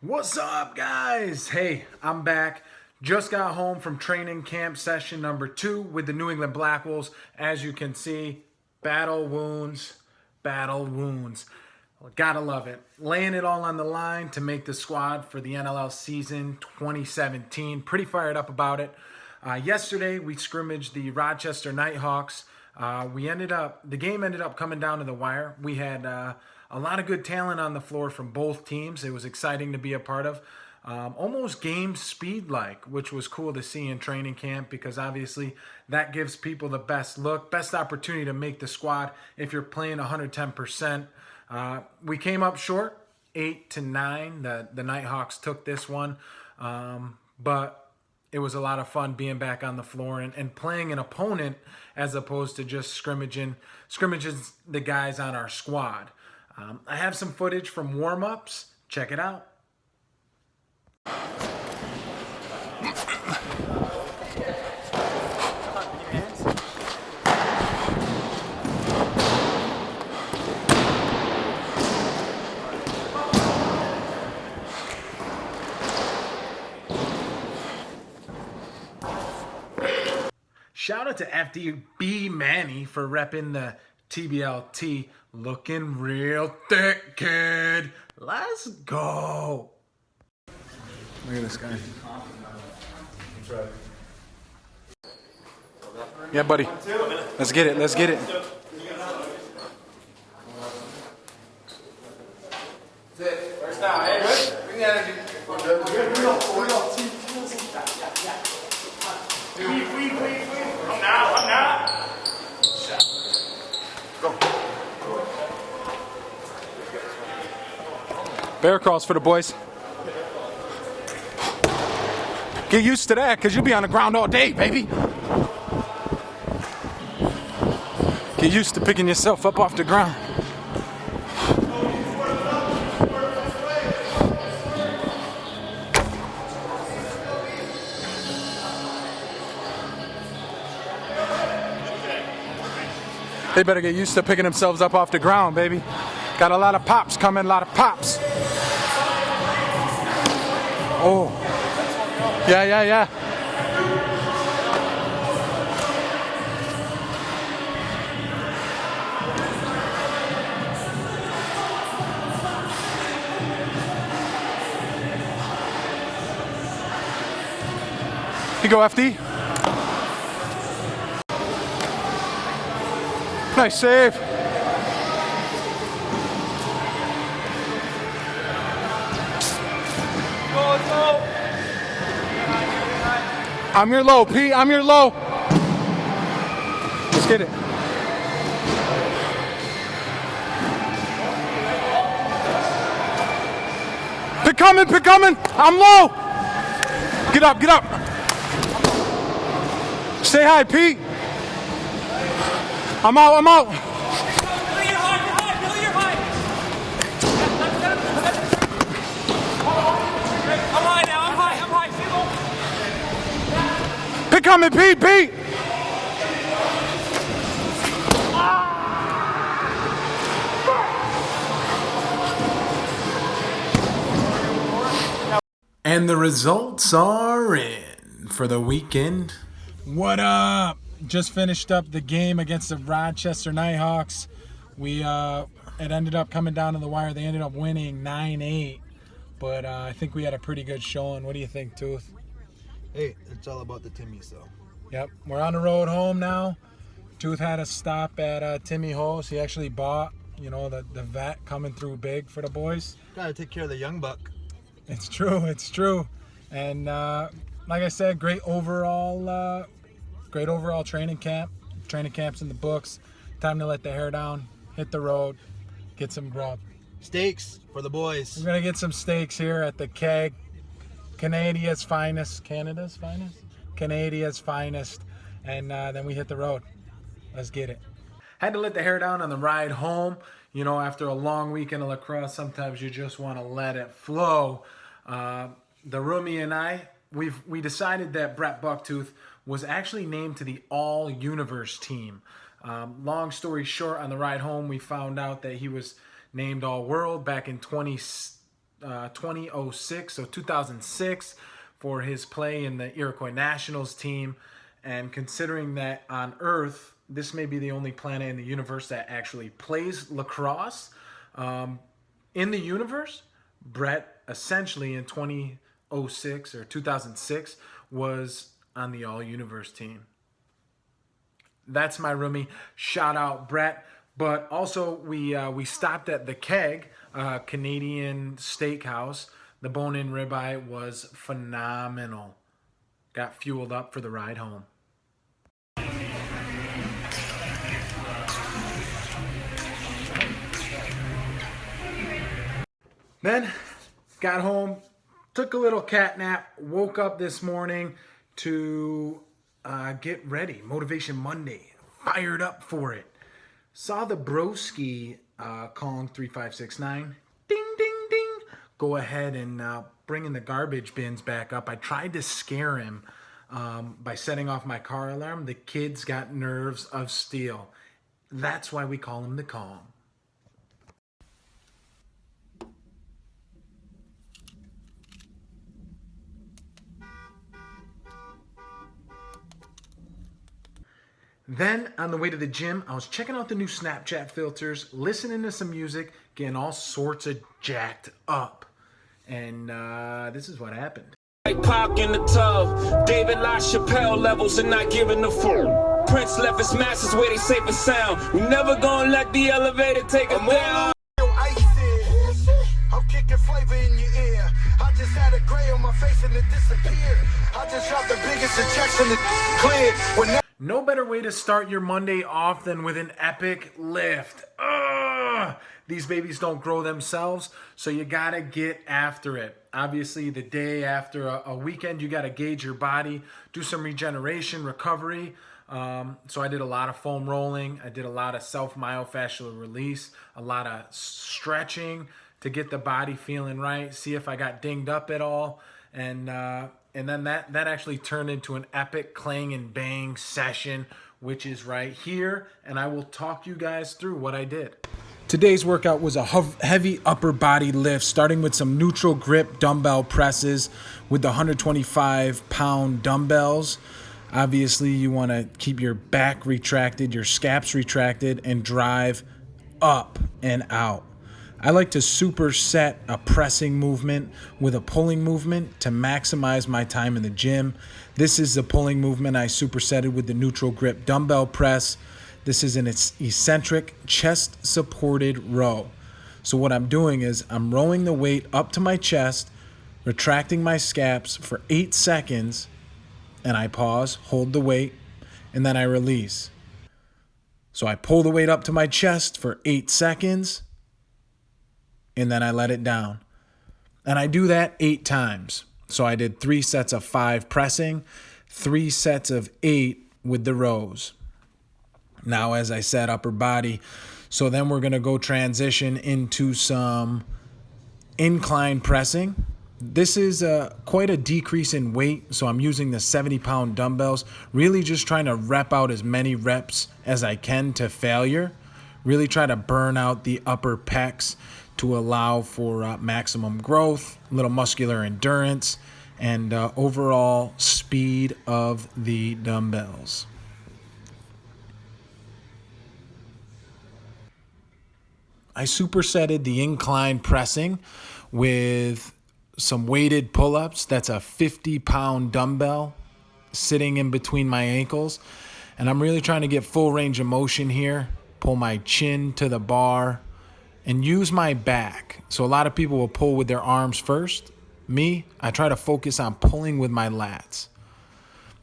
What's up, guys? Hey, I'm back. Just got home from training camp session number 2 with the New England Black Wolves. As you can see, battle wounds, battle wounds. Gotta love it. Laying it all on the line to make the squad for the NLL season 2017. Pretty fired up about it. Yesterday, we scrimmaged the Rochester Knighthawks. The game ended up coming down to the wire. We had a lot of good talent on the floor from both teams. It was exciting to be a part of. Almost game speed-like, which was cool to see in training camp because obviously that gives people the best look, best opportunity to make the squad if you're playing 110%. We came up short, 8-9. The Knighthawks took this one, but it was a lot of fun being back on the floor and playing an opponent as opposed to just scrimmages the guys on our squad. I have some footage from warm-ups. Check it out. Shout out to FDB Manny for repping the TBLT. Looking real thick, kid. Let's go. Look at this guy. Yeah, buddy. Let's get it. Let's get it. First down, hey, good? Bring the energy. I'm now. Go. Bear crawls for the boys. Get used to that, because you'll be on the ground all day, baby. Get used to picking yourself up off the ground. They better get used to picking themselves up off the ground, baby. Got a lot of pops coming, a lot of pops. Oh. Yeah. Here you go, FD. Nice save. I'm your low, P. I'm your low. Let's get it. Pick coming. I'm low. Get up. Stay high, Pete. I'm out. Billy, you're high. I'm high. Pick coming, Pete. And the results are in for the weekend. What up? Just finished up the game against the Rochester Knighthawks. It ended up coming down to the wire. They ended up winning 9-8, but I think we had a pretty good showing. What do you think, Tooth? Hey, it's all about the Timmies, though. Yep, we're on the road home now. Tooth had a stop at Timmy Ho's. He actually bought, the vet coming through big for the boys. Gotta take care of the young buck. It's true. And like I said, great overall training camp. Training camp's in the books. Time to let the hair down, hit the road, get some grub. Steaks for the boys. We're gonna get some steaks here at the Keg, Canada's finest, and then we hit the road. Let's get it. Had to let the hair down on the ride home. After a long weekend of lacrosse, sometimes you just want to let it flow. The roomie and I, we decided that Brett Bucktooth was actually named to the All-Universe team. Long story short, on the ride home, we found out that he was named All-World back in 2006, so 2006, for his play in the Iroquois Nationals team. And considering that on Earth, this may be the only planet in the universe that actually plays lacrosse in the universe, Brett essentially in 2006 or 2006 was on the All-Universe team. That's my roomie. Shout out Brett. But also we stopped at the Keg, Canadian steakhouse. The bone-in ribeye was phenomenal. Got fueled up for the ride home. Then got home, took a little cat nap, woke up this morning to get ready. Motivation Monday, fired up for it. Saw the broski Clang 3569, ding, ding, ding. Go ahead and bringing the garbage bins back up. I tried to scare him by setting off my car alarm. The kid's got nerves of steel. That's why we call him the Calm. Then, on the way to the gym, I was checking out the new Snapchat filters, listening to some music, getting all sorts of jacked up. And this is what happened. Like Pac in the tub, David LaChapelle levels and not giving the full. Prince left his masters where they safe and sound. We never gonna let the elevator take us down. I'm kicking flavor in your ear. I just had a gray on my face and it disappeared. I just dropped the biggest injection that cleared. No better way to start your Monday off than with an epic lift. Ugh! These babies don't grow themselves, so you gotta get after it. Obviously, the day after a weekend, you gotta gauge your body, do some regeneration, recovery. So I did a lot of foam rolling. I did a lot of self-myofascial release, a lot of stretching to get the body feeling right, see if I got dinged up at all. And then that actually turned into an epic clang and bang session, which is right here. And I will talk you guys through what I did. Today's workout was a heavy upper body lift, starting with some neutral grip dumbbell presses with the 125-pound dumbbells. Obviously, you want to keep your back retracted, your scaps retracted, and drive up and out. I like to superset a pressing movement with a pulling movement to maximize my time in the gym. This is the pulling movement I supersetted with the neutral grip dumbbell press. This is an eccentric chest-supported row. So what I'm doing is I'm rowing the weight up to my chest, retracting my scaps for 8 seconds, and I pause, hold the weight, and then I release. So I pull the weight up to my chest for 8 seconds, and then I let it down. And I do that 8 times. So I did 3 sets of 5 pressing, 3 sets of 8 with the rows. Now, as I said, upper body. So then we're going to go transition into some incline pressing. This is quite a decrease in weight. So I'm using the 70-pound dumbbells, really just trying to rep out as many reps as I can to failure. Really try to burn out the upper pecs to allow for maximum growth, a little muscular endurance, and overall speed of the dumbbells. I supersetted the incline pressing with some weighted pull-ups. That's a 50-pound dumbbell sitting in between my ankles. And I'm really trying to get full range of motion here. Pull my chin to the bar and use my back. So a lot of people will pull with their arms first. Me, I try to focus on pulling with my lats.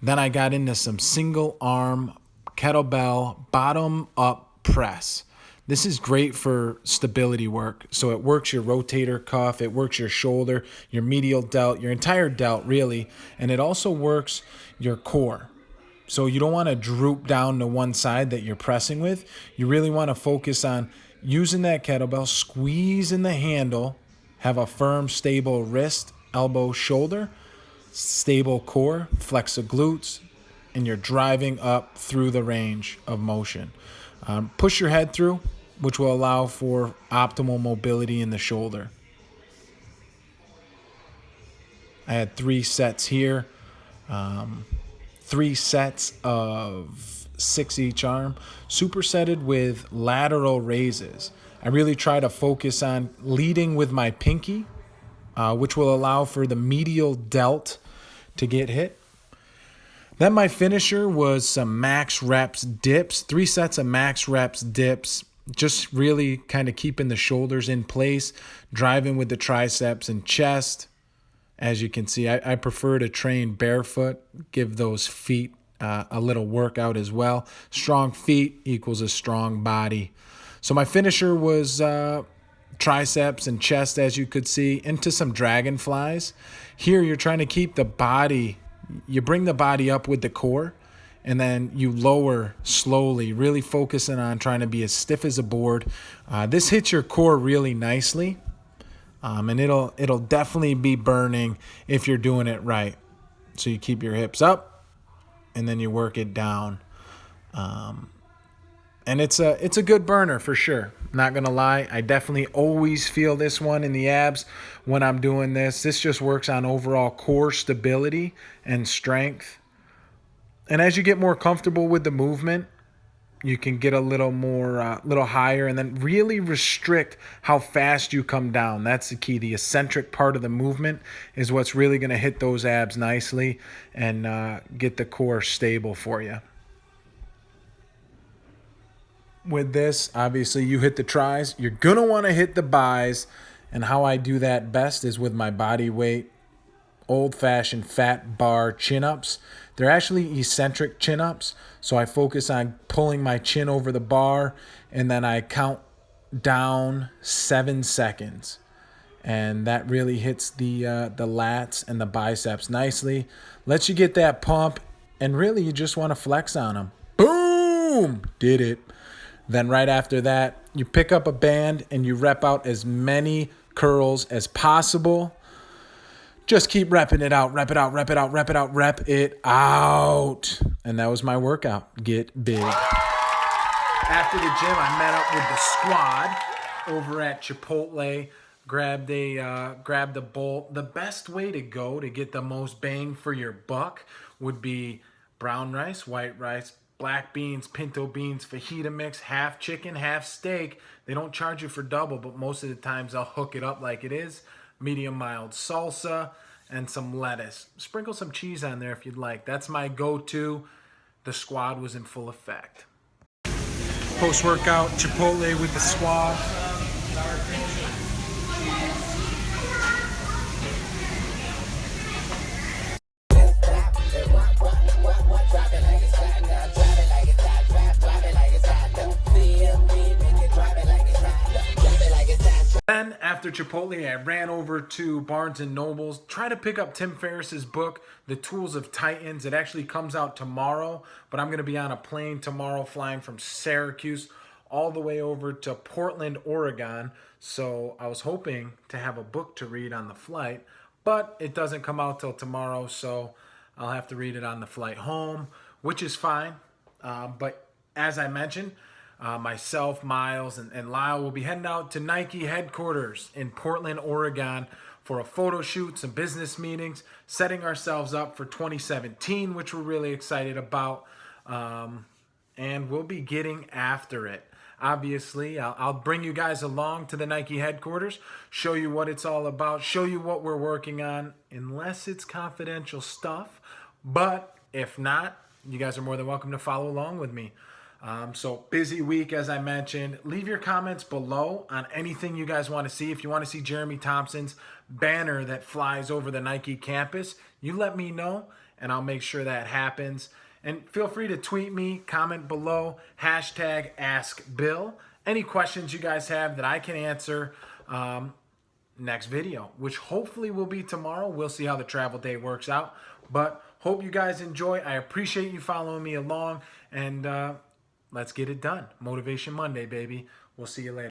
Then I got into some single arm kettlebell bottom up press. This is great for stability work. So it works your rotator cuff, it works your shoulder, your medial delt, your entire delt really, and it also works your core. So you don't want to droop down to one side that you're pressing with. You really want to focus on using that kettlebell, squeeze in the handle, have a firm, stable wrist, elbow, shoulder, stable core, flex the glutes, and you're driving up through the range of motion. Push your head through, which will allow for optimal mobility in the shoulder. I had 3 sets here, 3 sets of 6 each arm, supersetted with lateral raises. I really try to focus on leading with my pinky, which will allow for the medial delt to get hit. Then my finisher was some max reps dips, 3 sets of max reps dips, just really kind of keeping the shoulders in place, driving with the triceps and chest. As you can see, I prefer to train barefoot, give those feet a little workout as well. Strong feet equals a strong body. So my finisher was triceps and chest, as you could see, into some dragonflies. Here you're trying to keep the body, you bring the body up with the core, and then you lower slowly, really focusing on trying to be as stiff as a board. This hits your core really nicely, and it'll definitely be burning if you're doing it right. So you keep your hips up, and then you work it down. And it's a good burner for sure. Not gonna lie, I definitely always feel this one in the abs when I'm doing this. This just works on overall core stability and strength. And as you get more comfortable with the movement, you can get a little more, little higher, and then really restrict how fast you come down. That's the key. The eccentric part of the movement is what's really going to hit those abs nicely and get the core stable for you. With this, obviously, you hit the tris. You're going to want to hit the bis, and how I do that best is with my body weight, old-fashioned fat bar chin-ups. They're actually eccentric chin-ups, so I focus on pulling my chin over the bar, and then I count down 7 seconds. And that really hits the lats and the biceps nicely. Lets you get that pump, and really you just want to flex on them. Boom! Did it. Then right after that, you pick up a band and you rep out as many curls as possible. Just keep repping it out, rep it out, rep it out, rep it out, rep it out. And that was my workout. Get big. After the gym, I met up with the squad over at Chipotle. Grabbed the bowl. The best way to go to get the most bang for your buck would be brown rice, white rice, black beans, pinto beans, fajita mix, half chicken, half steak. They don't charge you for double, but most of the times I'll hook it up like it is. Medium mild salsa and some lettuce. Sprinkle some cheese on there if you'd like. That's my go-to. The squad was in full effect. Post-workout, Chipotle with the squad. Then after Chipotle, I ran over to Barnes & Noble's, try to pick up Tim Ferriss's book, The Tools of Titans. It actually comes out tomorrow, but I'm going to be on a plane tomorrow flying from Syracuse all the way over to Portland, Oregon. So I was hoping to have a book to read on the flight, but it doesn't come out till tomorrow, so I'll have to read it on the flight home, which is fine. But as I mentioned, myself, Miles, and Lyle will be heading out to Nike headquarters in Portland, Oregon for a photo shoot, some business meetings, setting ourselves up for 2017, which we're really excited about. And we'll be getting after it. Obviously, I'll bring you guys along to the Nike headquarters, show you what it's all about, show you what we're working on, unless it's confidential stuff. But if not, you guys are more than welcome to follow along with me. So busy week, as I mentioned. Leave your comments below on anything you guys want to see. If you want to see Jeremy Thompson's banner that flies over the Nike campus, you let me know, and I'll make sure that happens. And feel free to tweet me, comment below, hashtag AskBill. Any questions you guys have that I can answer next video, which hopefully will be tomorrow. We'll see how the travel day works out. But hope you guys enjoy. I appreciate you following me along, and let's get it done. Motivation Monday, baby. We'll see you later.